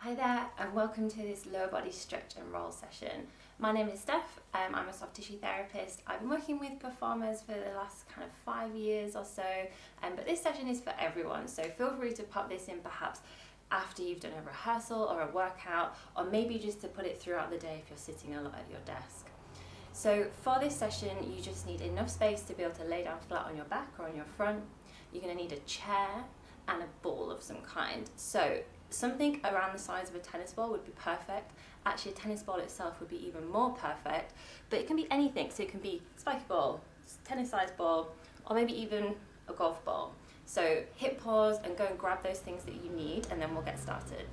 Hi there and welcome to this lower body stretch and roll session. My name is Steph, I'm a soft tissue therapist. I've been working with performers for the last kind of 5 years or so, but this session is for everyone, so feel free to pop this in perhaps after you've done a rehearsal or a workout, or maybe just to put it throughout the day if you're sitting a lot at your desk. So for this session you just need enough space to be able to lay down flat on your back or on your front. You're going to need a chair and a ball of some kind. So something around the size of a tennis ball would be perfect. Actually, a tennis ball itself would be even more perfect, but it can be anything. So it can be a spiky ball, tennis-sized ball, or maybe even a golf ball. So hit pause and go and grab those things that you need, and then we'll get started.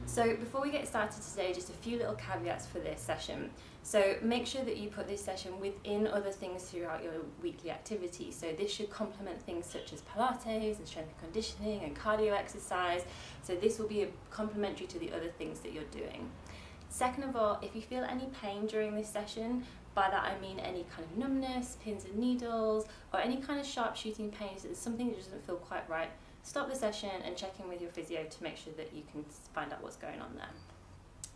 So before we get started today, just a few little caveats for this session. So make sure that you put this session within other things throughout your weekly activity. So this should complement things such as Pilates and strength and conditioning and cardio exercise. So this will be complementary to the other things that you're doing. Second of all, if you feel any pain during this session, by that I mean any kind of numbness, pins and needles, or any kind of sharp shooting pain, so there's something that doesn't feel quite right, stop the session and check in with your physio to make sure that you can find out what's going on there.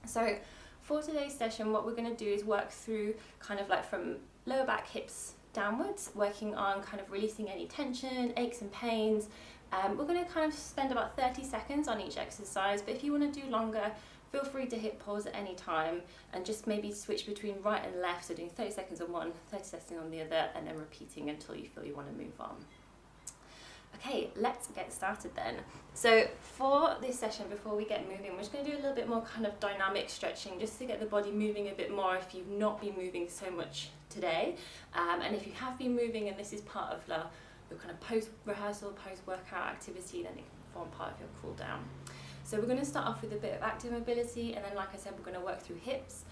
So for today's session, what we're going to do is work through kind of like from lower back, hips downwards, working on kind of releasing any tension, aches and pains. We're going to kind of spend about 30 seconds on each exercise, but if you want to do longer, feel free to hit pause at any time and just maybe switch between right and left, so doing 30 seconds on one, 30 seconds on the other, and then repeating until you feel you want to move on. Okay, let's get started then. So for this session, before we get moving, we're just going to do a little bit more kind of dynamic stretching just to get the body moving a bit more if you've not been moving so much today. And if you have been moving and this is part of your kind of post-rehearsal, post-workout activity, then it can form part of your cool down. So we're going to start off with a bit of active mobility, and then like I said, we're going to work through hips,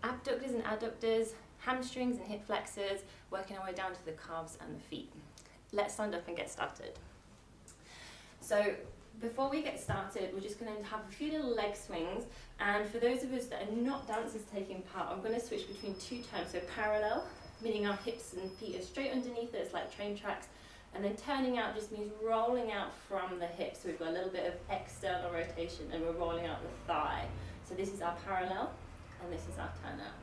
abductors and adductors, hamstrings and hip flexors, working our way down to the calves and the feet. Let's stand up and get started. So before we get started, we're just going to have a few little leg swings, and for those of us that are not dancers taking part, I'm going to switch between two terms. So parallel, meaning our hips and feet are straight underneath us like train tracks, and then turning out just means rolling out from the hips. So we've got a little bit of external rotation and we're rolling out the thigh. So this is our parallel and this is our turn out.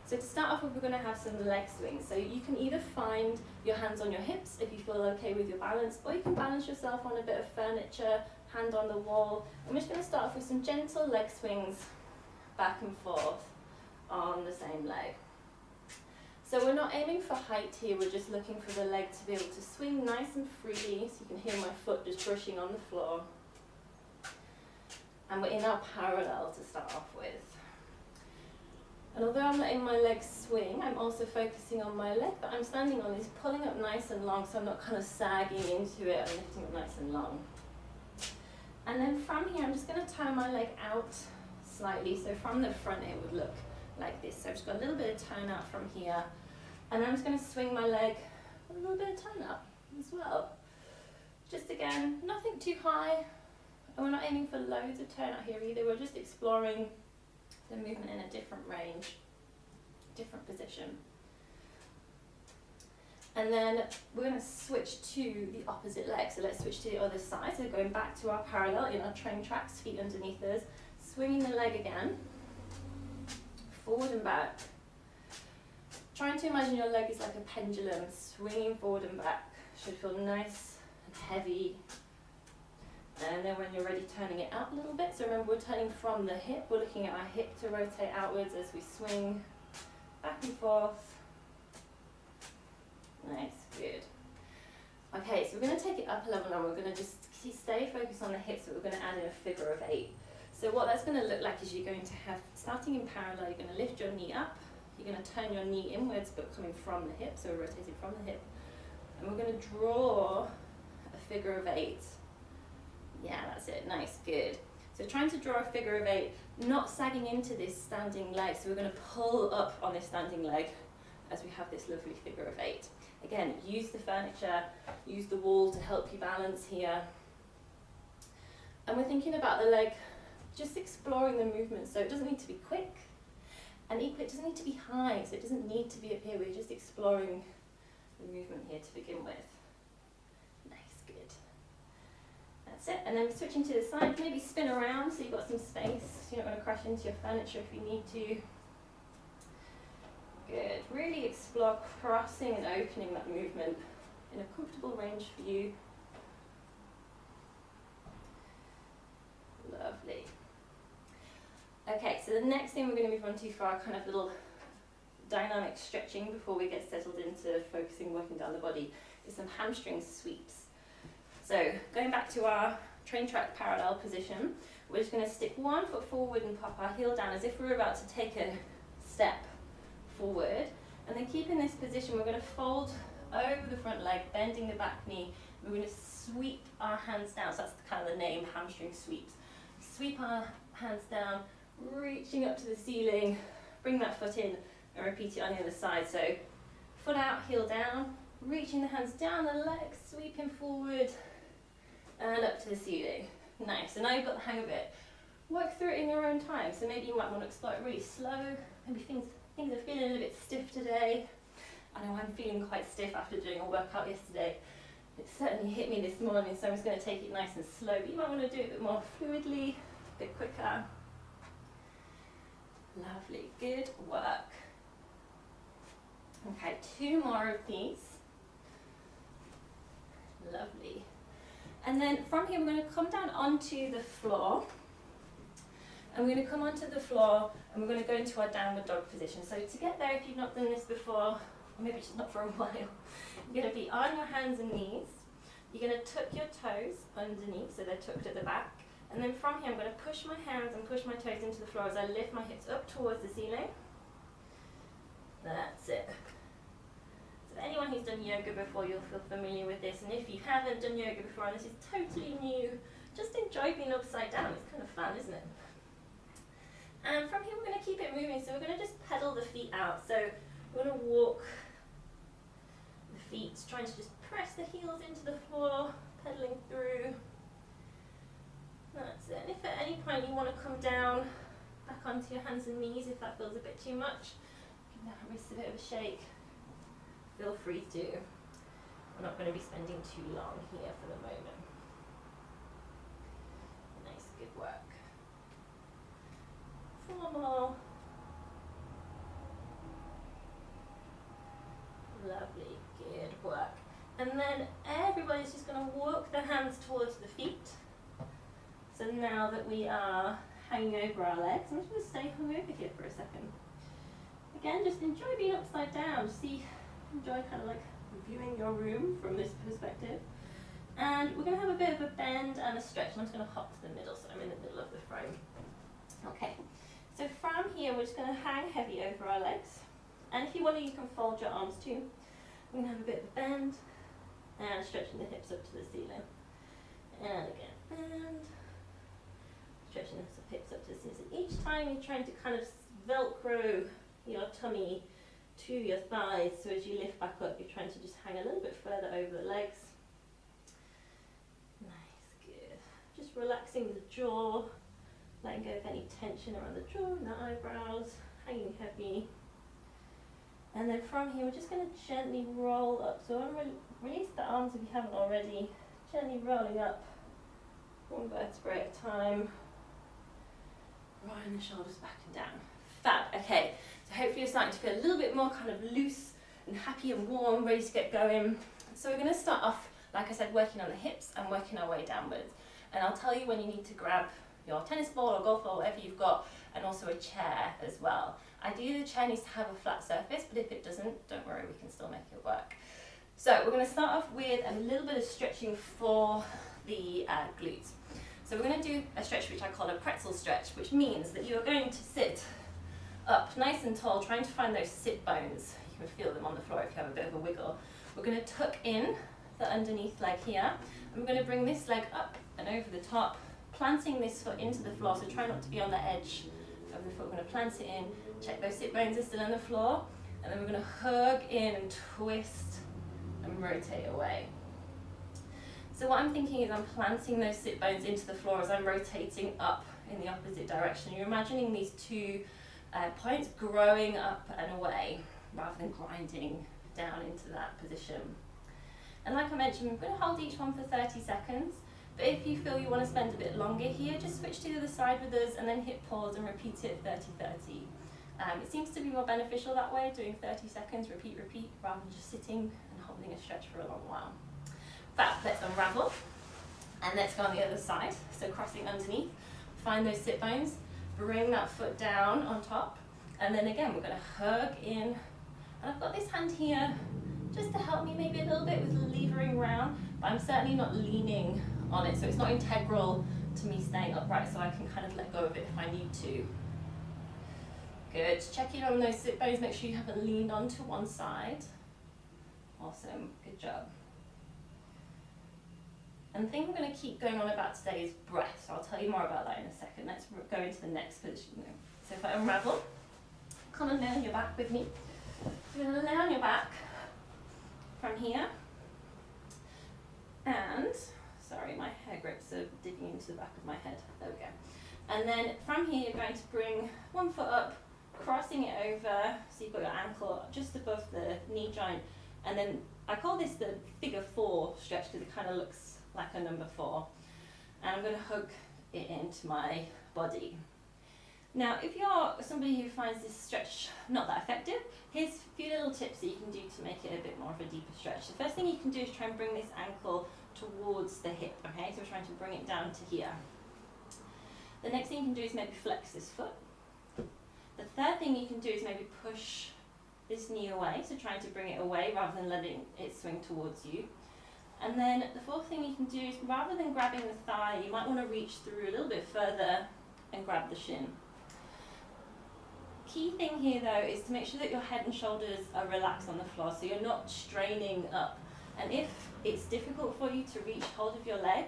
So to start off with, we're going to have some leg swings. So you can either find your hands on your hips if you feel okay with your balance, or you can balance yourself on a bit of furniture, hand on the wall. I'm just going to start off with some gentle leg swings back and forth on the same leg. So we're not aiming for height here, we're just looking for the leg to be able to swing nice and freely, so you can hear my foot just brushing on the floor. And we're in our parallel to start off with. And although I'm letting my legs swing, I'm also focusing on my leg that I'm standing on is pulling up nice and long, so I'm not kind of sagging into it, I'm lifting it nice and long. And then from here, I'm just going to turn my leg out slightly, so from the front it would look like this. So I've just got a little bit of turn out from here, and I'm just going to swing my leg with a little bit of turn out as well. Just again, nothing too high, and we're not aiming for loads of turn out here either, we're just exploring the movement in a different range, different position. And then we're going to switch to the opposite leg, so let's switch to the other side. So going back to our parallel in our train tracks, feet underneath us, swinging the leg again, forward and back. Trying to imagine your leg is like a pendulum, swinging forward and back. Should feel nice and heavy. And then when you're ready, turning it out a little bit. So remember, we're turning from the hip. We're looking at our hip to rotate outwards as we swing back and forth. Nice, good. Okay, so we're going to take it up a level now. We're going to just stay focused on the hips, but we're going to add in a figure of 8. So what that's going to look like is you're going to have, starting in parallel, you're going to lift your knee up. You're going to turn your knee inwards, but coming from the hip, so we're rotating from the hip. And we're going to draw a figure of 8. Yeah, that's it, nice, good. So trying to draw a figure of 8, not sagging into this standing leg, so we're going to pull up on this standing leg as we have this lovely figure of 8. Again, use the furniture, use the wall to help you balance here. And we're thinking about the leg, just exploring the movement, so it doesn't need to be quick, and equally it doesn't need to be high, so it doesn't need to be up here, we're just exploring the movement here to begin with. Nice, good. That's it, and then switching to the side, maybe spin around so you've got some space, so you're not going to crash into your furniture if you need to. Good, really explore crossing and opening that movement in a comfortable range for you. Lovely. Okay, so the next thing we're going to move on to for our kind of little dynamic stretching before we get settled into focusing, working down the body, is some hamstring sweeps. So going back to our train track parallel position, we're just going to stick one foot forward and pop our heel down as if we were about to take a step forward, and then keep in this position. We're going to fold over the front leg, bending the back knee. We're going to sweep our hands down, so that's kind of the name, hamstring sweeps. Sweep our hands down, reaching up to the ceiling, bring that foot in and repeat it on the other side. So foot out, heel down, reaching the hands down the legs, sweeping forward and up to the ceiling. Nice, so now you've got the hang of it. Work through it in your own time, so maybe you might want to explore it really slow. Maybe things are feeling a little bit stiff today. I know I'm feeling quite stiff after doing a workout yesterday. It certainly hit me this morning, so I'm just going to take it nice and slow, but you might want to do it a bit more fluidly, a bit quicker. Lovely, good work. Okay, 2 more of these. Lovely. And then from here we're going to come down onto the floor. And we're going to come onto the floor and we're going to go into our downward dog position. So to get there, if you've not done this before, or maybe just not for a while, you're going to be on your hands and knees. You're going to tuck your toes underneath, so they're tucked at the back. And then from here I'm going to push my hands and push my toes into the floor as I lift my hips up towards the ceiling. That's it. So anyone who's done yoga before, you'll feel familiar with this. And if you haven't done yoga before and this is totally new, just enjoy being upside down. It's kind of fun, isn't it? And from here we're going to keep it moving, so we're going to just pedal the feet out. So we're going to walk the feet, trying to just press the heels into the floor, pedaling through. That's it. And if at any point you want to come down back onto your hands and knees, if that feels a bit too much, give that wrist a bit of a shake, feel free to. We're not going to be spending too long here for the moment. Nice, good work. 4 more. Lovely, good work. And then everybody's just going to walk their hands towards the feet. So now that we are hanging over our legs, I'm just going to stay hung over here for a second. Again, just enjoy being upside down. Enjoy kind of like viewing your room from this perspective. And we're going to have a bit of a bend and a stretch. And I'm just going to hop to the middle, so I'm in the middle of the frame. Okay. So from here, we're just going to hang heavy over our legs. And if you want to, you can fold your arms too. We're going to have a bit of a bend and stretching the hips up to the ceiling. And again, bend, stretching the hips up to the ceiling. So each time you're trying to kind of Velcro your tummy to your thighs. So as you lift back up, you're trying to just hang a little bit further over the legs. Nice, good. Just relaxing the jaw. Letting go of any tension around the jaw and the eyebrows, hanging heavy. And then from here, we're just going to gently roll up. So release the arms if you haven't already. Gently rolling up, 1 vertebrae at a time. Rolling the shoulders back and down. Fab, okay. So hopefully you're starting to feel a little bit more kind of loose and happy and warm, ready to get going. So we're going to start off, like I said, working on the hips and working our way downwards. And I'll tell you when you need to grab your tennis ball or golf ball, whatever you've got, and also a chair as well. Ideally the chair needs to have a flat surface, but if it doesn't, don't worry, we can still make it work. So we're going to start off with a little bit of stretching for the glutes. So we're going to do a stretch which I call a pretzel stretch, which means that you're going to sit up nice and tall, trying to find those sit bones. You can feel them on the floor if you have a bit of a wiggle. We're going to tuck in the underneath leg here, and we're going to bring this leg up and over the top, planting this foot into the floor, so try not to be on the edge of the foot. We're going to plant it in, check those sit bones are still on the floor, and then we're going to hug in and twist and rotate away. So what I'm thinking is I'm planting those sit bones into the floor as I'm rotating up in the opposite direction. You're imagining these 2 points growing up and away rather than grinding down into that position. And like I mentioned, we're going to hold each one for 30 seconds. But if you feel you want to spend a bit longer here, just switch to the other side with us and then hit pause and repeat it 30-30. It seems to be more beneficial that way, doing 30 seconds, repeat, rather than just sitting and holding a stretch for a long while. Fab, let's unravel. And let's go on the other side. So crossing underneath, find those sit bones, bring that foot down on top. And then again, we're going to hug in. And I've got this hand here just to help me maybe a little bit with levering around, but I'm certainly not leaning on it. So it's not integral to me staying upright, so I can kind of let go of it if I need to. Good, check in on those sit bones, make sure you haven't leaned onto one side. Awesome, good job. And the thing I'm going to keep going on about today is breath, so I'll tell you more about that in a second. Let's go into the next position now. So if I unravel, come and lay on your back with me. So you're going to lay on your back from here, and, sorry, my hair grips are digging into the back of my head. There we go. And then from here, you're going to bring one foot up, crossing it over, so you've got your ankle just above the knee joint, and then I call this the figure 4 stretch because it kind of looks like a number 4, and I'm going to hug it into my body. Now if you're somebody who finds this stretch not that effective, here's a few little tips that you can do to make it a bit more of a deeper stretch. The first thing you can do is try and bring this ankle towards the hip, okay, so we're trying to bring it down to here. The next thing you can do is maybe flex this foot. The third thing you can do is maybe push this knee away, so trying to bring it away rather than letting it swing towards you. And then the fourth thing you can do is, rather than grabbing the thigh, you might want to reach through a little bit further and grab the shin. Key thing here though is to make sure that your head and shoulders are relaxed on the floor, so you're not straining up. And if it's difficult for you to reach hold of your leg,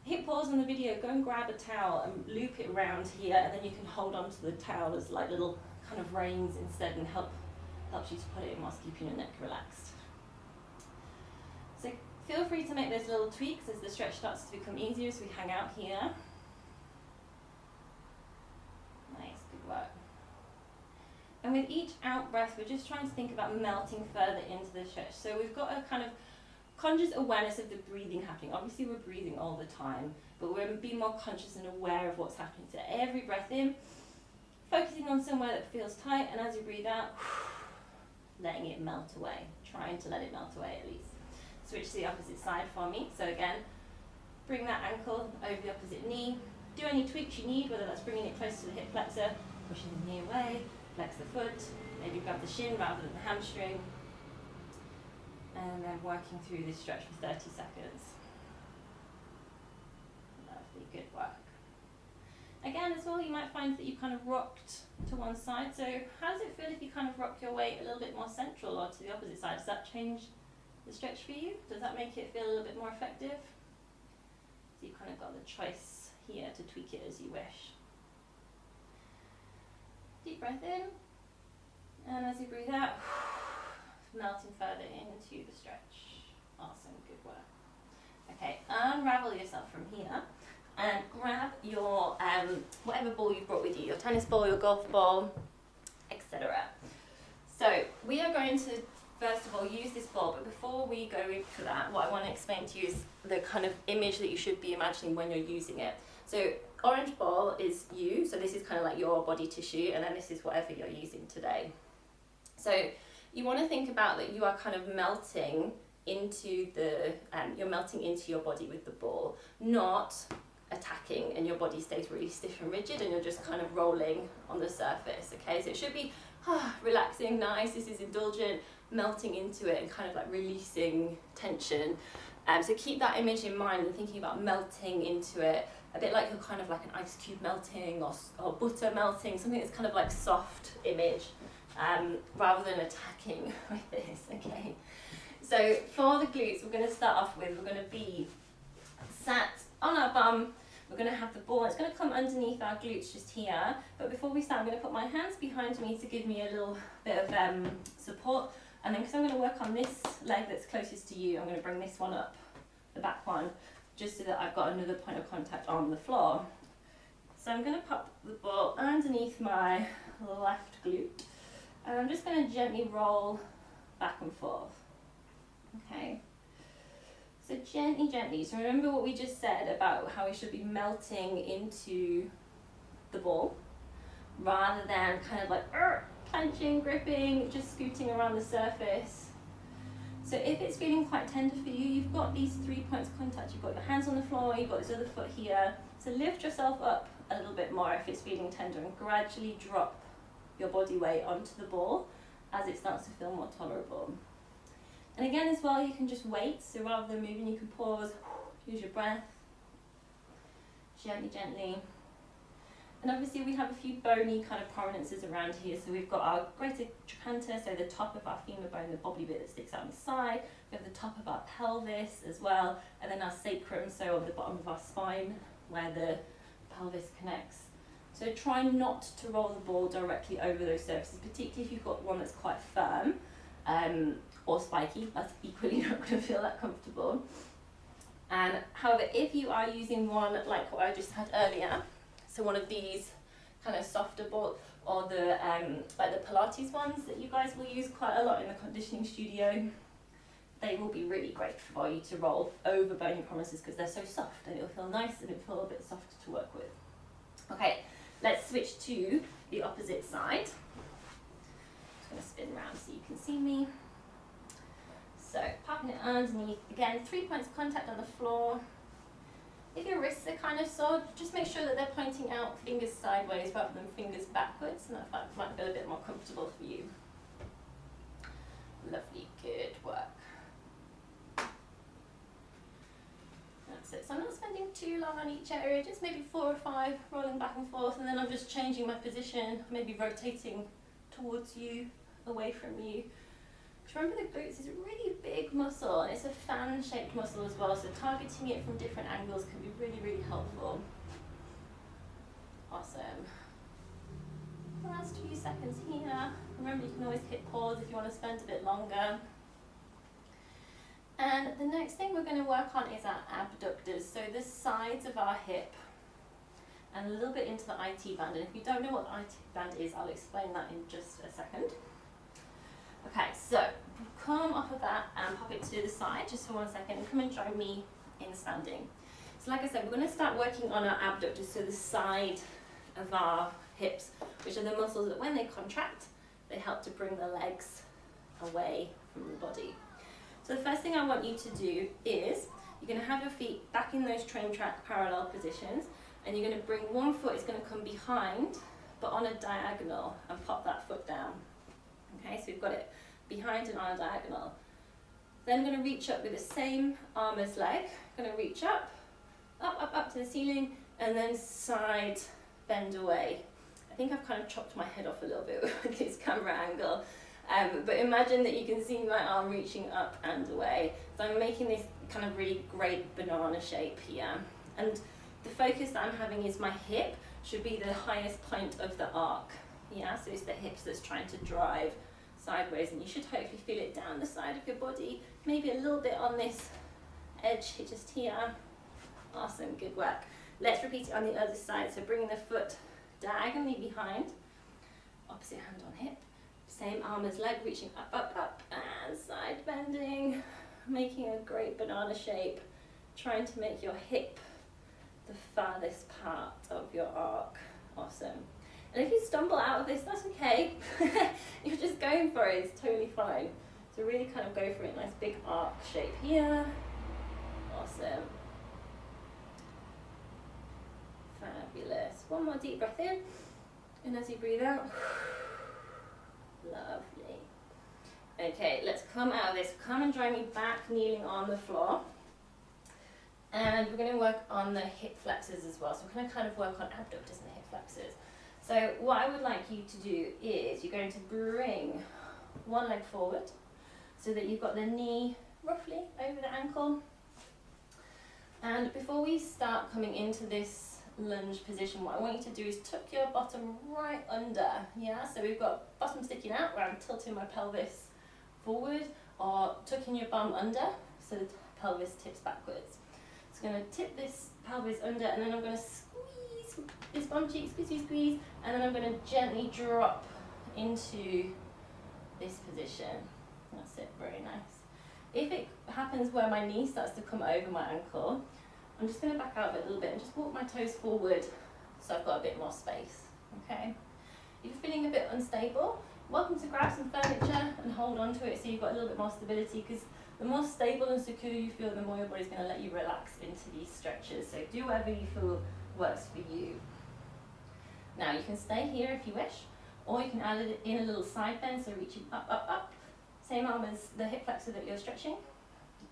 hit pause on the video, go and grab a towel and loop it around here, and then you can hold onto the towel as like little kind of reins instead, and helps you to put it in whilst keeping your neck relaxed. So feel free to make those little tweaks as the stretch starts to become easier as we hang out here. Nice, good work. And with each out breath, we're just trying to think about melting further into the stretch. So we've got a kind of conscious awareness of the breathing happening. Obviously we're breathing all the time, but we're being more conscious and aware of what's happening. So every breath in, focusing on somewhere that feels tight, and as you breathe out, letting it melt away, trying to let it melt away at least. Switch to the opposite side for me. So again, bring that ankle over the opposite knee. Do any tweaks you need, whether that's bringing it close to the hip flexor, pushing the knee away, flex the foot, maybe grab the shin rather than the hamstring. And then working through this stretch for 30 seconds. Lovely, good work. Again, as well, you might find that you kind of rocked to one side. So how does it feel if you kind of rock your weight a little bit more central or to the opposite side? Does that change the stretch for you? Does that make it feel a little bit more effective? So you've kind of got the choice here to tweak it as you wish. Deep breath in, and as you breathe out, melting further into the stretch. Awesome, good work. Okay, unravel yourself from here and grab your whatever ball you've brought with you, your tennis ball, your golf ball, etc. So we are going to first of all use this ball, but before we go for that, what I want to explain to you is the kind of image that you should be imagining when you're using it. So orange ball is you, so this is kind of like your body tissue, and then this is whatever you're using today. So you want to think about that you are kind of melting into the, you're melting into your body with the ball, not attacking, and your body stays really stiff and rigid and you're just kind of rolling on the surface, okay? So it should be relaxing, nice, this is indulgent, melting into it and kind of like releasing tension. So keep that image in mind and thinking about melting into it, a bit like you're kind of like an ice cube melting or butter melting, something that's kind of like soft image. Rather than attacking with this, okay? So for the glutes, we're going to start off with, we're going to be sat on our bum, we're going to have the ball, it's going to come underneath our glutes just here, but before we start I'm going to put my hands behind me to give me a little bit of support, and then because I'm going to work on this leg that's closest to you, I'm going to bring this one up, the back one, just so that I've got another point of contact on the floor. So I'm going to pop the ball underneath my left glute, and I'm just going to gently roll back and forth, okay? So gently, gently. So remember what we just said about how we should be melting into the ball rather than kind of like clenching, gripping, just scooting around the surface. So if it's feeling quite tender for you, you've got these 3 points of contact. You've got your hands on the floor, you've got this other foot here. So lift yourself up a little bit more if it's feeling tender and gradually drop your body weight onto the ball as it starts to feel more tolerable. And again as well, you can just wait. So rather than moving, you can pause, use your breath, gently, gently. And obviously we have a few bony kind of prominences around here. So we've got our greater trochanter, so the top of our femur bone, the bobbly bit that sticks out on the side. We have the top of our pelvis as well, and then our sacrum, so on the bottom of our spine where the pelvis connects. So try not to roll the ball directly over those surfaces, particularly if you've got one that's quite firm or spiky. That's equally not going to feel that comfortable. And however, if you are using one like what I just had earlier, so one of these kind of softer balls, or the like the Pilates ones that you guys will use quite a lot in the conditioning studio, they will be really great for you to roll over bony prominences because they're so soft and it'll feel nice and it'll feel a bit softer to work with. Okay, let's switch to the opposite side. I'm just going to spin around so you can see me. So popping it underneath, again 3 points of contact on the floor. If your wrists are kind of sore, just make sure that they're pointing out, fingers sideways rather than fingers backwards, and that might feel a bit more comfortable for you. Lovely, good work. That's it. So I'm not spending too long on each area, just maybe 4 or 5, rolling back and forth, and then I'm just changing my position, maybe rotating towards you, away from you. Remember, the glutes is a really big muscle and it's a fan-shaped muscle as well, so targeting it from different angles can be really, really helpful. Awesome. Last few seconds here. Remember, you can always hit pause if you want to spend a bit longer. And the next thing we're going to work on is our abductors, so the sides of our hip and a little bit into the IT band. And if you don't know what the IT band is, I'll explain that in just a second. Okay, so come off of that and pop it to the side just for 1 second and come and join me in standing. So like I said, we're going to start working on our abductors, so the side of our hips, which are the muscles that when they contract, they help to bring the legs away from the body. So the first thing I want you to do is you're going to have your feet back in those train track parallel positions, and you're going to bring one foot, it's going to come behind, but on a diagonal, and pop that foot down. Okay, so we've got it behind and on a diagonal. Then I'm going to reach up with the same arm as leg. I'm going to reach up, up to the ceiling, and then side bend away. I think I've kind of chopped my head off a little bit with this camera angle. But imagine that you can see my arm reaching up and away. So I'm making this kind of really great banana shape here. And the focus that I'm having is my hip should be the highest point of the arc. Yeah, so it's the hips that's trying to drive sideways, and you should hopefully feel it down the side of your body, maybe a little bit on this edge just here. Awesome, good work. Let's repeat it on the other side. So bringing the foot diagonally behind, opposite hand on hip, same arm as leg, reaching up, and side bending, making a great banana shape, trying to make your hip the farthest part of your arc. Awesome. And if you stumble out of this, that's okay. You're just going for it, it's totally fine. So really kind of go for it, nice big arc shape here. Awesome. Fabulous. One more deep breath in, and as you breathe out, lovely. Okay, let's come out of this. Come and join me back, kneeling on the floor. And we're going to work on the hip flexors as well. So we're going to kind of work on abductors and the hip flexors. So what I would like you to do is you're going to bring one leg forward so that you've got the knee roughly over the ankle. And before we start coming into this lunge position, what I want you to do is tuck your bottom right under. Yeah, so we've got bottom sticking out where I'm tilting my pelvis forward, or tucking your bum under so the pelvis tips backwards. So I'm going to tip this pelvis under, and then I'm going to squeeze this bum cheek, squeeze, and then I'm going to gently drop into this position. That's it, very nice. If it happens where my knee starts to come over my ankle, I'm just going to back out a little bit and just walk my toes forward so I've got a bit more space, okay? If you're feeling a bit unstable, welcome to grab some furniture and hold on to it so you've got a little bit more stability, because the more stable and secure you feel, the more your body's going to let you relax into these stretches. So do whatever you feel works for you. Now you can stay here if you wish, or you can add in a little side bend, so reaching up, up, up. Same arm as the hip flexor that you're stretching,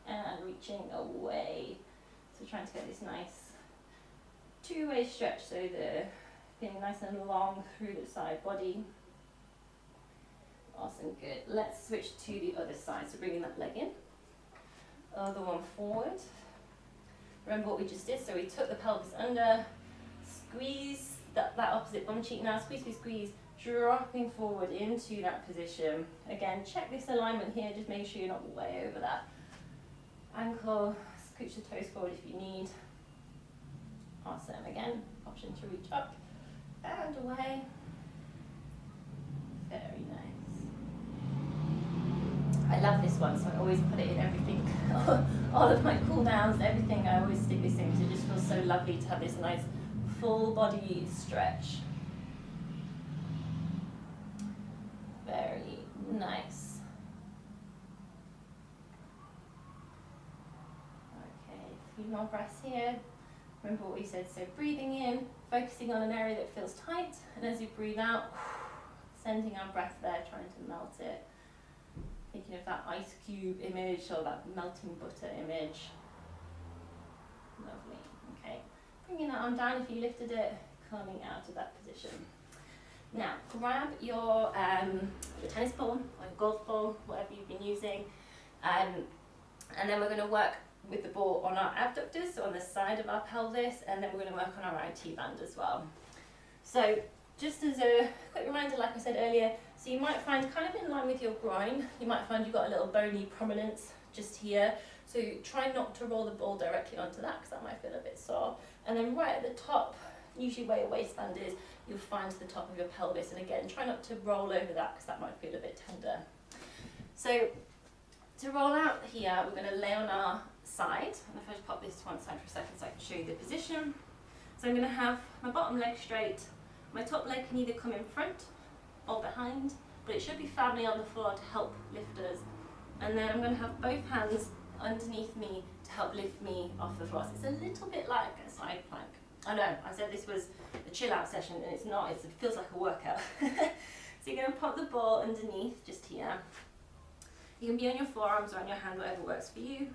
and reaching away. So trying to get this nice two-way stretch, so the feeling nice and long through the side body. Awesome, good. Let's switch to the other side. So bringing that leg in, other one forward. Remember what we just did, so we took the pelvis under, squeeze that opposite bum cheek now, squeeze, squeeze, squeeze, dropping forward into that position. Again, check this alignment here, just make sure you're not way over that ankle. Scooch the toes forward if you need. Awesome, again, option to reach up and away. Very nice. I love this one, so I always put it in everything. All of my cool downs, everything, I always stick this in because it just feels so lovely to have this nice full body stretch. Very nice. Okay, a few more breaths here. Remember what we said, so breathing in, focusing on an area that feels tight, and as you breathe out, sending our breath there, trying to melt it. Thinking of that ice cube image or that melting butter image. Lovely, okay. Bringing that arm down if you lifted it, coming out of that position. Now, grab your tennis ball or your golf ball, whatever you've been using, and then we're going to work with the ball on our abductors, so on the side of our pelvis, and then we're going to work on our IT band as well. So just as a quick reminder, like I said earlier, so you might find kind of in line with your groin, you might find you've got a little bony prominence just here. So try not to roll the ball directly onto that because that might feel a bit sore. And then right at the top, usually where your waistband is, you'll find the top of your pelvis. And again, try not to roll over that because that might feel a bit tender. So to roll out here, we're going to lay on our side. And if I just pop this to one side for a second so I can show you the position. So I'm going to have my bottom leg straight. My top leg can either come in front or behind, but it should be firmly on the floor to help lift us. And then I'm going to have both hands underneath me to help lift me off the floor. So it's a little bit like a side plank. I know, I said this was a chill out session and it's not, it feels like a workout. So you're going to pop the ball underneath, just here. You can be on your forearms or on your hand, whatever works for you.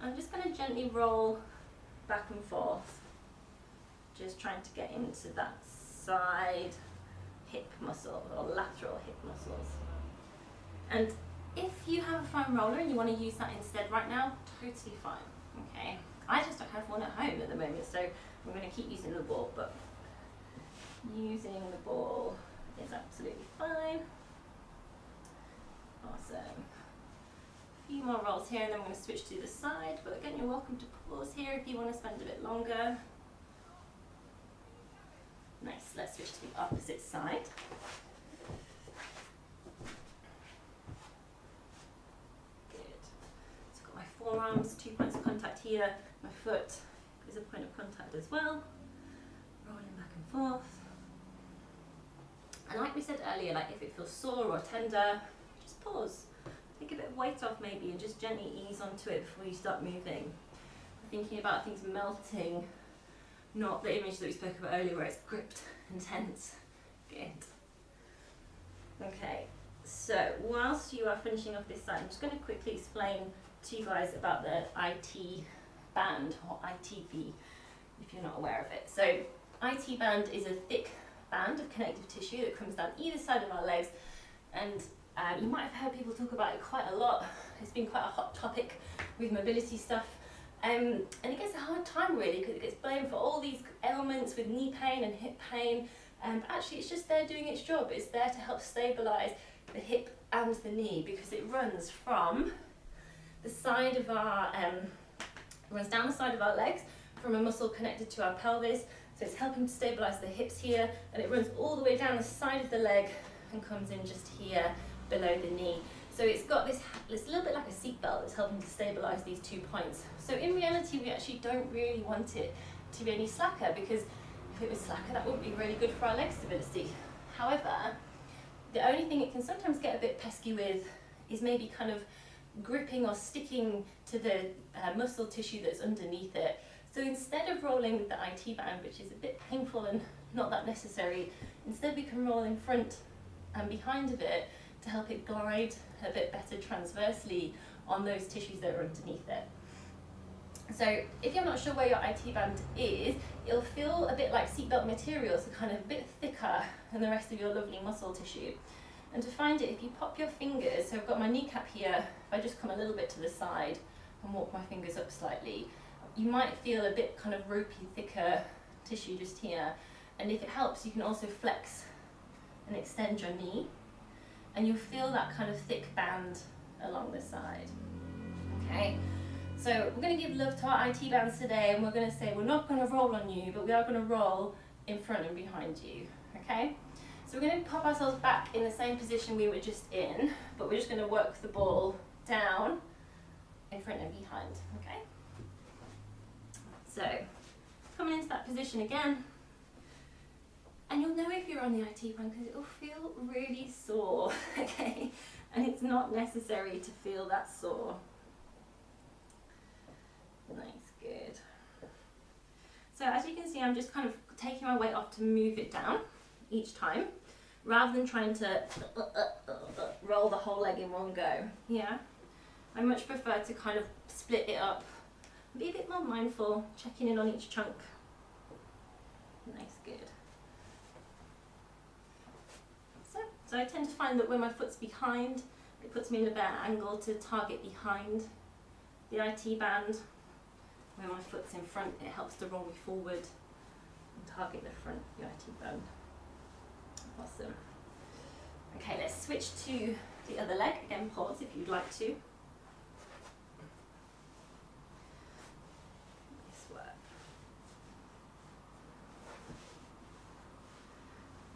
I'm just going to gently roll back and forth, just trying to get into that side hip muscle or lateral hip muscles. And if you have a foam roller and you want to use that instead right now, totally fine, okay? I just don't have one at home at the moment, so I'm going to keep using the ball, but using the ball is absolutely fine. Awesome. A few more rolls here and then I'm going to switch to the side, but again, you're welcome to pause here if you want to spend a bit longer. Nice, let's switch to the opposite side. Good. So I've got my forearms, 2 points of contact here. My foot is a point of contact as well. Rolling back and forth. And like we said earlier, like if it feels sore or tender, just pause. Take a bit of weight off maybe and just gently ease onto it before you start moving. Thinking about things melting, not the image that we spoke about earlier where it's gripped and tense. Good. Okay, so whilst you are finishing off this side, I'm just going to quickly explain to you guys about the IT band or ITB if you're not aware of it. So IT band is a thick band of connective tissue that comes down either side of our legs, and you might have heard people talk about it quite a lot. It's been quite a hot topic with mobility stuff. And it gets a hard time really because it gets blamed for all these ailments with knee pain and hip pain, but actually it's just there doing its job. It's there to help stabilise the hip and the knee because it runs from the side of our, runs down the side of our legs from a muscle connected to our pelvis, so it's helping to stabilise the hips here, and it runs all the way down the side of the leg and comes in just here below the knee. So it's got this, it's a little bit like a seatbelt that's helping to stabilise these 2 points. So in reality, we actually don't really want it to be any slacker, because if it was slacker, that wouldn't be really good for our leg stability. However, the only thing it can sometimes get a bit pesky with is maybe kind of gripping or sticking to the muscle tissue that's underneath it. So instead of rolling with the IT band, which is a bit painful and not that necessary, instead we can roll in front and behind of it to help it glide a bit better transversely on those tissues that are underneath it. So if you're not sure where your IT band is, it'll feel a bit like seatbelt material, so kind of a bit thicker than the rest of your lovely muscle tissue. And to find it, if you pop your fingers, so I've got my kneecap here, if I just come a little bit to the side and walk my fingers up slightly, you might feel a bit kind of ropey, thicker tissue just here. And if it helps, you can also flex and extend your knee, and you'll feel that kind of thick band along the side. Okay, so we're going to give love to our IT bands today, and we're going to say we're not going to roll on you, but we are going to roll in front and behind you. Okay, so we're going to pop ourselves back in the same position we were just in, but we're just going to work the ball down in front and behind. Okay, so coming into that position again. And you'll know if you're on the IT band because it'll feel really sore, okay? And it's not necessary to feel that sore. Nice, good. So as you can see, I'm just kind of taking my weight off to move it down each time, rather than trying to roll the whole leg in one go. Yeah, I much prefer to kind of split it up, be a bit more mindful, checking in on each chunk. Nice, good. So I tend to find that when my foot's behind, it puts me in a better angle to target behind the IT band. When my foot's in front, it helps to roll me forward and target the front of the IT band. Awesome. Okay, let's switch to the other leg. Again, pause if you'd like to. Nice work.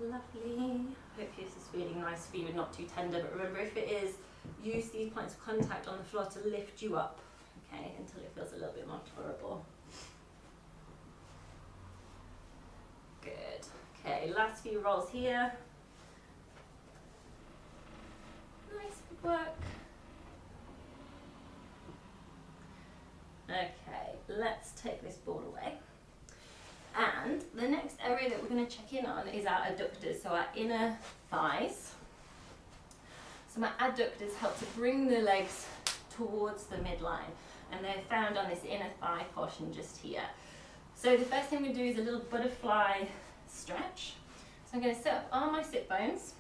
Lovely. Hope this is feeling nice for you and not too tender, but remember, if it is, use these points of contact on the floor to lift you up, okay, until it feels a little bit more tolerable. Good. Okay, last few rolls here. Nice, good work. Okay, let's take this ball away. And the next area that we're going to check in on is our adductors, so our inner thighs. So my adductors help to bring the legs towards the midline, and they're found on this inner thigh portion just here. So the first thing we do is a little butterfly stretch. So I'm going to sit up on my sit bones.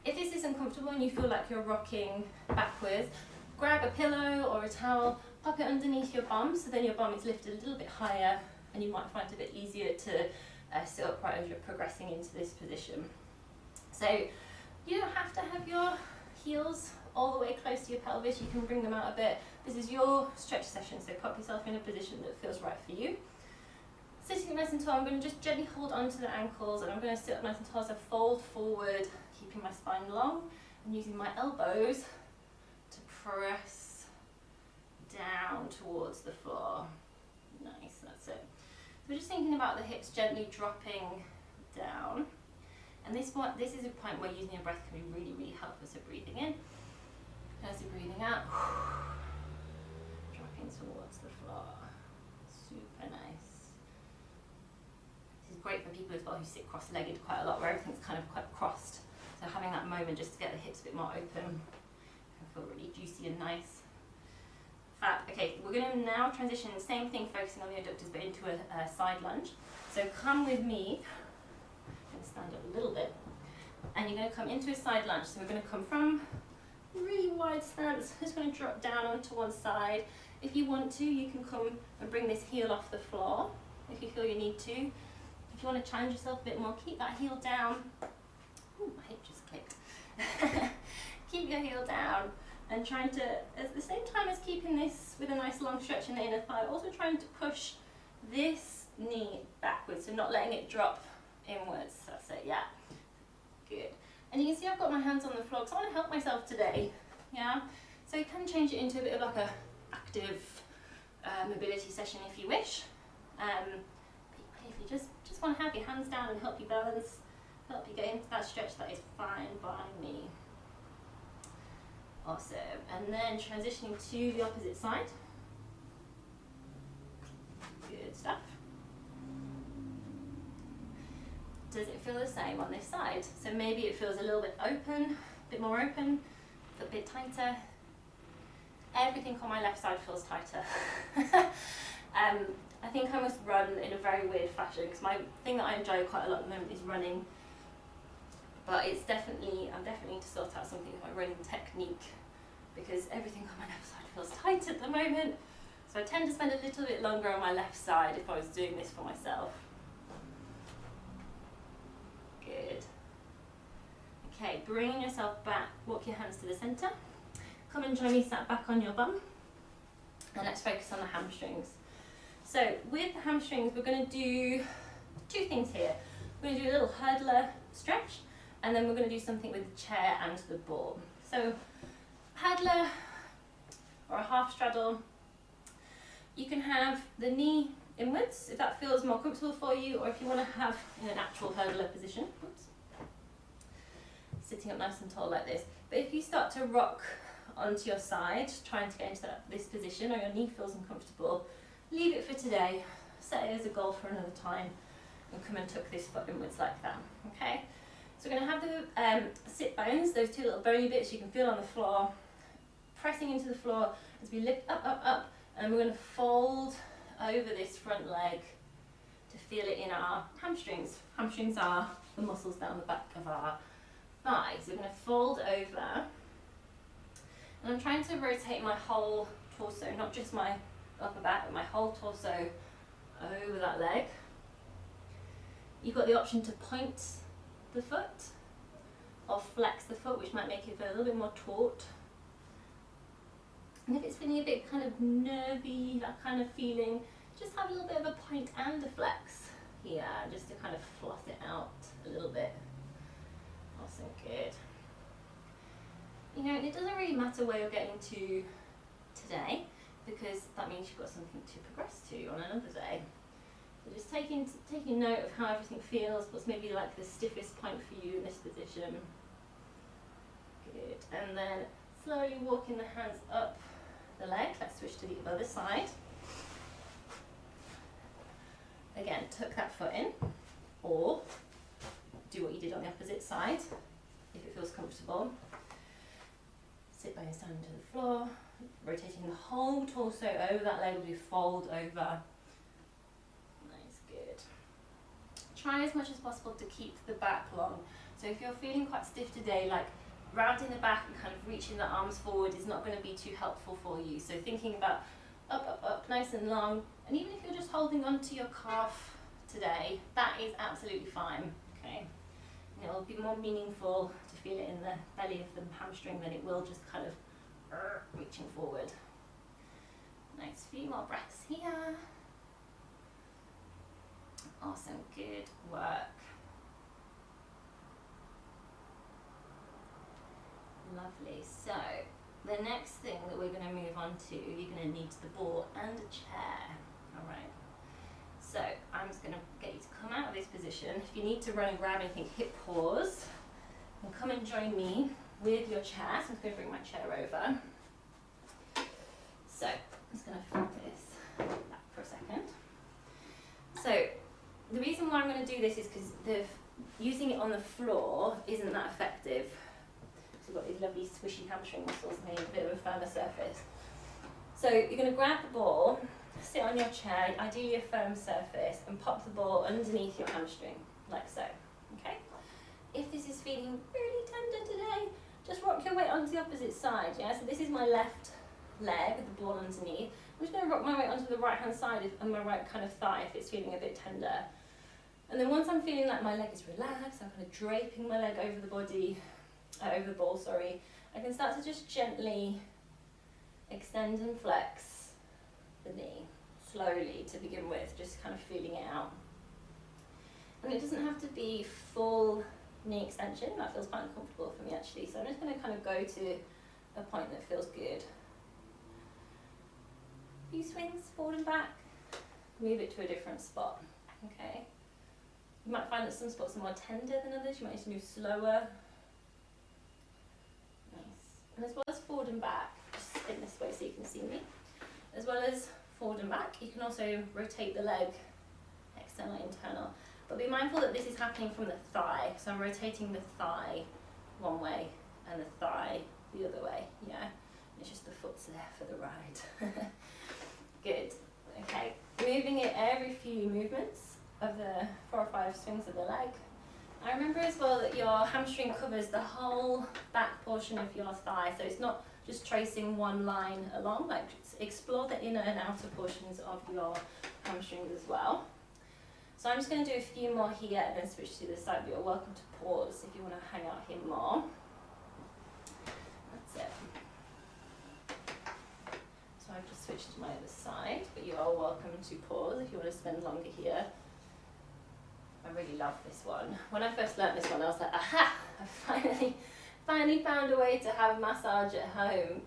If this isn't comfortable and you feel like you're rocking backwards, grab a pillow or a towel, pop it underneath your bum, so then your bum is lifted a little bit higher, and you might find it a bit easier to sit upright as you're progressing into this position. So you don't have to have your heels all the way close to your pelvis, you can bring them out a bit. This is your stretch session, so pop yourself in a position that feels right for you. Sitting nice and tall, I'm going to just gently hold onto the ankles, and I'm going to sit up nice and tall as I fold forward, keeping my spine long and using my elbows to press down towards the floor. Nice, that's it. So we're just thinking about the hips gently dropping down, and this is a point where using your breath can be really, really helpful. So breathing in, as you're breathing out, dropping towards the floor. Super nice. This is great for people as well who sit cross-legged quite a lot, where everything's kind of quite crossed. So having that moment just to get the hips a bit more open can feel really juicy and nice. Fab. Okay, we're going to now transition, same thing, focusing on the adductors, but into a side lunge. So come with me. I'm going to stand up a little bit, and you're going to come into a side lunge. So we're going to come from a really wide stance, just going to drop down onto one side. If you want to, you can come and bring this heel off the floor, if you feel you need to. If you want to challenge yourself a bit more, keep that heel down. Ooh, my hip just clicked. Keep your heel down. And trying to, at the same time as keeping this with a nice long stretch in the inner thigh, also trying to push this knee backwards, so not letting it drop inwards. That's it, yeah. Good. And you can see I've got my hands on the floor because I want to help myself today. yeah? So you can change it into a bit of like a active mobility session if you wish. If you just want to have your hands down and help you balance, help you get into that stretch, that is fine by me. Awesome. And then transitioning to the opposite side. Good stuff. Does it feel the same on this side? So maybe it feels a little bit open, a bit more open, a bit tighter. Everything on my left side feels tighter. I think I must run in a very weird fashion, because my thing that I enjoy quite a lot at the moment is running. But it's definitely, I'm definitely need to sort out something with my running technique, because everything on my left side feels tight at the moment. So I tend to spend a little bit longer on my left side if I was doing this for myself. Good. Okay, bringing yourself back, walk your hands to the centre. Come and join me sat back on your bum. And let's focus on the hamstrings. So with the hamstrings, we're going to do two things here. We're going to do a little hurdler stretch, and then we're going to do something with the chair and the ball. So hurdler or a half straddle, you can have the knee inwards if that feels more comfortable for you, or if you want to have in an actual hurdler position. Oops. Sitting up nice and tall like this. But if you start to rock onto your side, trying to get into this position, or your knee feels uncomfortable, leave it for today, set it as a goal for another time, and come and tuck this foot inwards like that, okay? So we're going to have the sit bones, those two little bony bits you can feel on the floor, pressing into the floor as we lift up, up, up, and we're going to fold over this front leg to feel it in our hamstrings. Hamstrings are the muscles down the back of our thighs. So we're going to fold over, and I'm trying to rotate my whole torso, not just my upper back, but my whole torso over that leg. You've got the option to point the foot or flex the foot, which might make it feel a little bit more taut. And if it's feeling a bit kind of nervy, that kind of feeling, just have a little bit of a point and a flex here, just to kind of fluff it out a little bit. Awesome, good. You know, and it doesn't really matter where you're getting to today, because that means you've got something to progress to on another day. So just taking note of how everything feels, what's maybe like the stiffest point for you in this position. Good. And then slowly walking the hands up the leg. Let's switch to the other side. Again, tuck that foot in, or do what you did on the opposite side if it feels comfortable. Sit bones down to the floor, rotating the whole torso over that leg as we fold over. Nice, good. Try as much as possible to keep the back long. So if you're feeling quite stiff today, like rounding the back and kind of reaching the arms forward is not going to be too helpful for you. So thinking about up, up, up, nice and long. And even if you're just holding on to your calf today, that is absolutely fine, okay? And it'll be more meaningful to feel it in the belly of the hamstring than it will just kind of reaching forward. Nice, few more breaths here. Awesome, good work. Lovely. So the next thing that we're going to move on to, you're going to need the ball and a chair. All right. So I'm just going to get you to come out of this position. If you need to run and grab anything, hit pause and come and join me with your chair. So I'm going to bring my chair over. So I'm just going to flip this back for a second. So the reason why I'm going to do this is because using it on the floor isn't that effective. So we've got these lovely squishy hamstring muscles made a bit of a firmer surface. So you're going to grab the ball, sit on your chair, ideally a firm surface, and pop the ball underneath your hamstring, like so, okay? If this is feeling really tender today, just rock your weight onto the opposite side, yeah? So this is my left leg with the ball underneath. I'm just going to rock my weight onto the right hand side and my right kind of thigh if it's feeling a bit tender. And then once I'm feeling like my leg is relaxed, I'm kind of draping my leg over the body, over the ball, sorry, I can start to just gently extend and flex the knee, slowly to begin with, just kind of feeling it out. And it doesn't have to be full knee extension, that feels quite uncomfortable for me actually, so I'm just going to kind of go to a point that feels good. A few swings forward and back, move it to a different spot, okay? You might find that some spots are more tender than others, you might need to move slower. Nice. And as well as forward and back, just in this way so you can see me, as well as forward and back, you can also rotate the leg, external, internal. But be mindful that this is happening from the thigh, so I'm rotating the thigh one way and the thigh the other way, yeah? It's just the foot's there for the ride. Good, okay. Moving it every few movements of the 4 or 5 swings of the leg. I remember as well that your hamstring covers the whole back portion of your thigh, so it's not just tracing one line along, like explore the inner and outer portions of your hamstrings as well. So I'm just going to do a few more here and then switch to the side, but you're welcome to pause if you want to hang out here more. That's it. So I've just switched to my other side, but you are welcome to pause if you want to spend longer here. I really love this one. When I first learnt this one, I was like, aha, I finally found a way to have massage at home.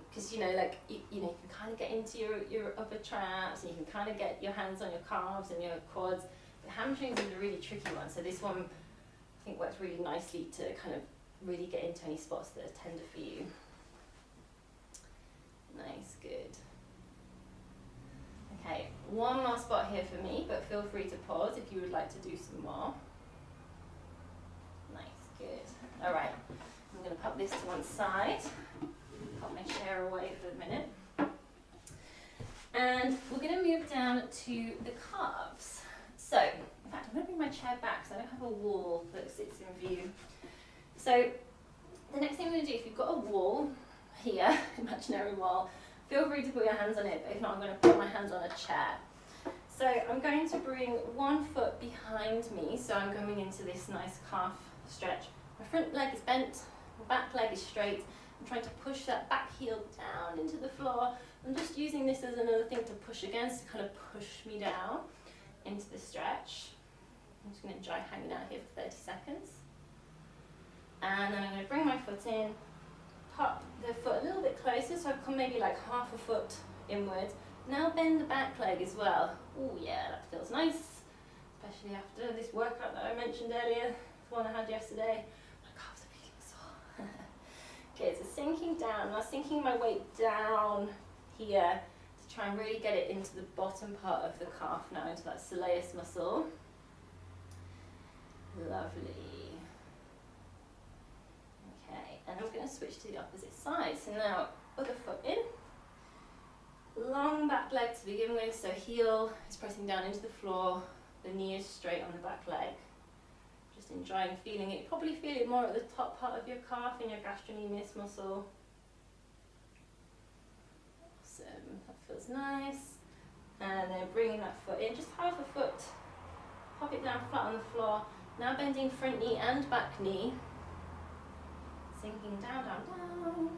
Because you know, like you know, you can kind of get into your upper traps, and you can kind of get your hands on your calves and your quads. The hamstrings is a really tricky one, so this one I think works really nicely to kind of really get into any spots that are tender for you. Nice, good. Okay, one more spot here for me, but feel free to pause if you would like to do some more. Nice, good. All right, I'm going to pop this to one side. Pop my chair away for a minute. And we're going to move down to the calves. So, in fact, I'm going to bring my chair back because I don't have a wall that sits in view. So, the next thing I'm going to do, if you've got a wall here, imaginary wall, feel free to put your hands on it, but if not, I'm going to put my hands on a chair. So, I'm going to bring one foot behind me, so I'm coming into this nice calf stretch. My front leg is bent, my back leg is straight. I'm trying to push that back heel down into the floor. I'm just using this as another thing to push against, to kind of push me down into the stretch. I'm just going to enjoy hanging out here for 30 seconds. And then I'm going to bring my foot in, pop the foot a little bit closer, so I've come maybe like half a foot inwards. Now bend the back leg as well. Oh yeah, that feels nice, especially after this workout that I mentioned earlier, the one I had yesterday. My calves are feeling sore. Okay, so sinking down, now sinking my weight down here to try and really get it into the bottom part of the calf now, into that soleus muscle. Lovely. Okay, and I'm going to switch to the opposite side. So now, other foot in. Long back leg to begin with, so heel is pressing down into the floor, the knee is straight on the back leg. Just enjoying feeling it. Probably feel it more at the top part of your calf in your gastrocnemius muscle. Awesome, that feels nice. And then bringing that foot in, just half a foot, pop it down flat on the floor. Now bending front knee and back knee. Sinking down, down, down.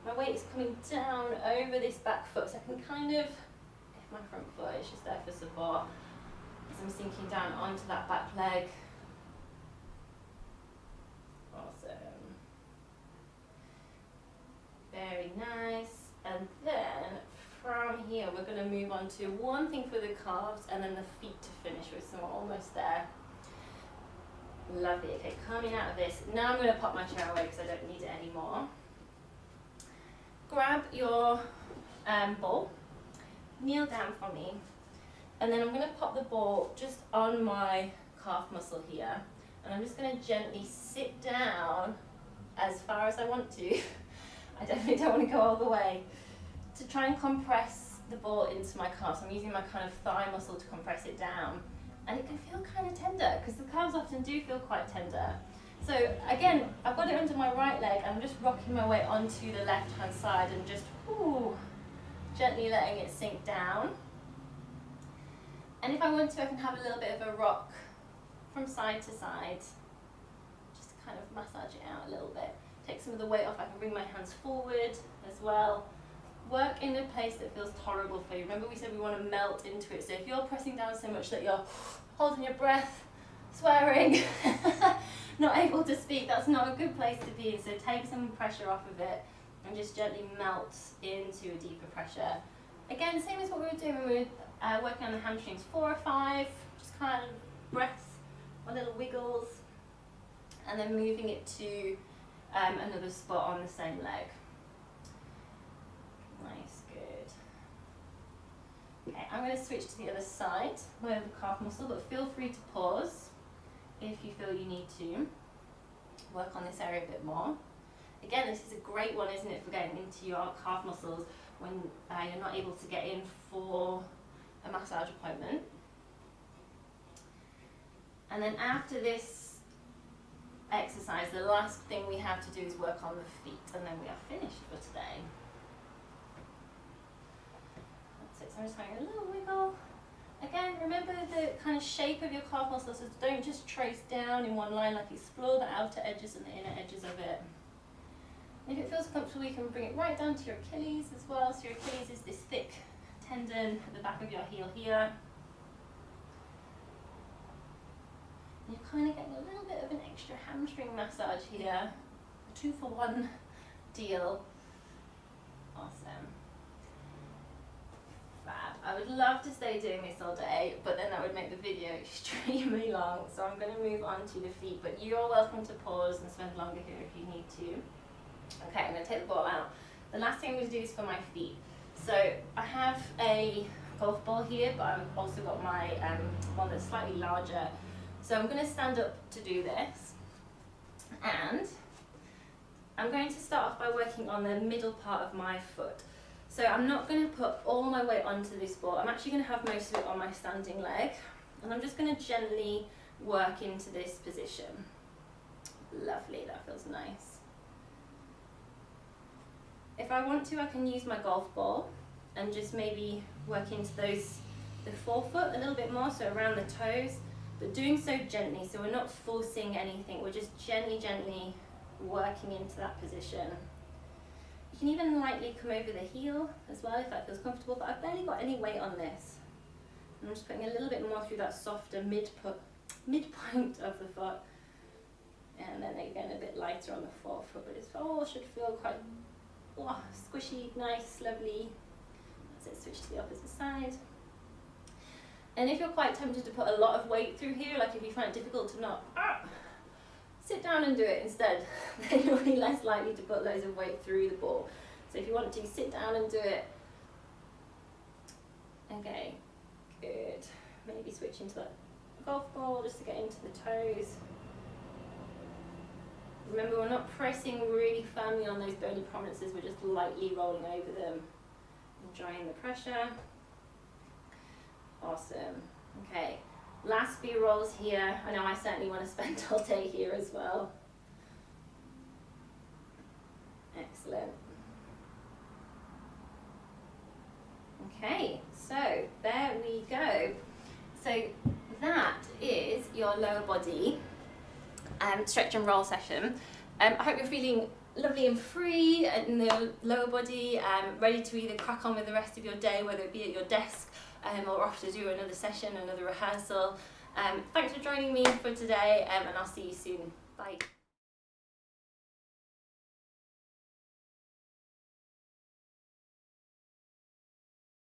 My weight is coming down over this back foot, so I can kind of, if my front foot is just there for support, as I'm sinking down onto that back leg. Awesome. Very nice. And then from here, we're going to move on to one thing for the calves and then the feet to finish with, so we're almost there. Lovely. Okay, coming out of this. Now I'm going to pop my chair away because I don't need it anymore. Grab your ball, kneel down for me, and then I'm going to pop the ball just on my calf muscle here, and I'm just going to gently sit down as far as I want to. I definitely don't want to go all the way, to try and compress the ball into my calf. So I'm using my kind of thigh muscle to compress it down, and it can feel kind of tender because the calves often do feel quite tender. So again, I've got it under my right leg, and I'm just rocking my way onto the left-hand side and just gently letting it sink down. And if I want to, I can have a little bit of a rock from side to side, just to kind of massage it out a little bit. Take some of the weight off. I can bring my hands forward as well. Work in a place that feels tolerable for you. Remember we said we want to melt into it, so if you're pressing down so much that you're holding your breath, swearing, not able to speak, that's not a good place to be. So take some pressure off of it and just gently melt into a deeper pressure. Again, same as what we were doing when we were working on the hamstrings, 4 or 5, just kind of breaths or little wiggles, and then moving it to another spot on the same leg. Nice, good. Okay, I'm going to switch to the other side, lower the calf muscle, but feel free to pause if you feel you need to work on this area a bit more. Again, this is a great one, isn't it, for getting into your calf muscles when you're not able to get in for a massage appointment. And then after this exercise, the last thing we have to do is work on the feet, and then we are finished for today. That's it, so I'm just having a little wiggle. Again, remember the kind of shape of your calf muscles, so don't just trace down in one line, like explore the outer edges and the inner edges of it. And if it feels comfortable, you can bring it right down to your Achilles as well. So your Achilles is this thick tendon at the back of your heel here. And you're kind of getting a little bit of an extra hamstring massage here. A 2-for-1 deal. Awesome. Fab. I would love to stay doing this all day, but then that would make the video extremely long. So I'm going to move on to the feet, but you're welcome to pause and spend longer here if you need to. Okay, I'm going to take the ball out. The last thing I'm going to do is for my feet. So I have a golf ball here, but I've also got my one that's slightly larger. So I'm going to stand up to do this, and I'm going to start off by working on the middle part of my foot. So I'm not going to put all my weight onto this ball. I'm actually going to have most of it on my standing leg, and I'm just going to gently work into this position. Lovely, that feels nice. If I want to, I can use my golf ball and just maybe work into the forefoot a little bit more, so around the toes, but doing so gently, so we're not forcing anything, we're just gently working into that position. You can even lightly come over the heel as well if that feels comfortable, but I've barely got any weight on this. I'm just putting a little bit more through that softer midpoint of the foot, and then again a bit lighter on the forefoot, but it all should feel quite squishy, nice, lovely. That's it, switch to the opposite side. And if you're quite tempted to put a lot of weight through here, like if you find it difficult to not sit down and do it instead, then you'll be less likely to put loads of weight through the ball. So if you want to, sit down and do it. Okay, good. Maybe switch into that golf ball just to get into the toes. Remember, we're not pressing really firmly on those bony prominences, we're just lightly rolling over them, enjoying the pressure. Awesome. Okay, last few rolls here. I know I certainly want to spend all day here as well. Excellent. Okay, so there we go. So that is your lower body stretch and roll session. I hope you're feeling lovely and free in the lower body, ready to either crack on with the rest of your day, whether it be at your desk or off to do another session, another rehearsal. Thanks for joining me for today, and I'll see you soon. Bye.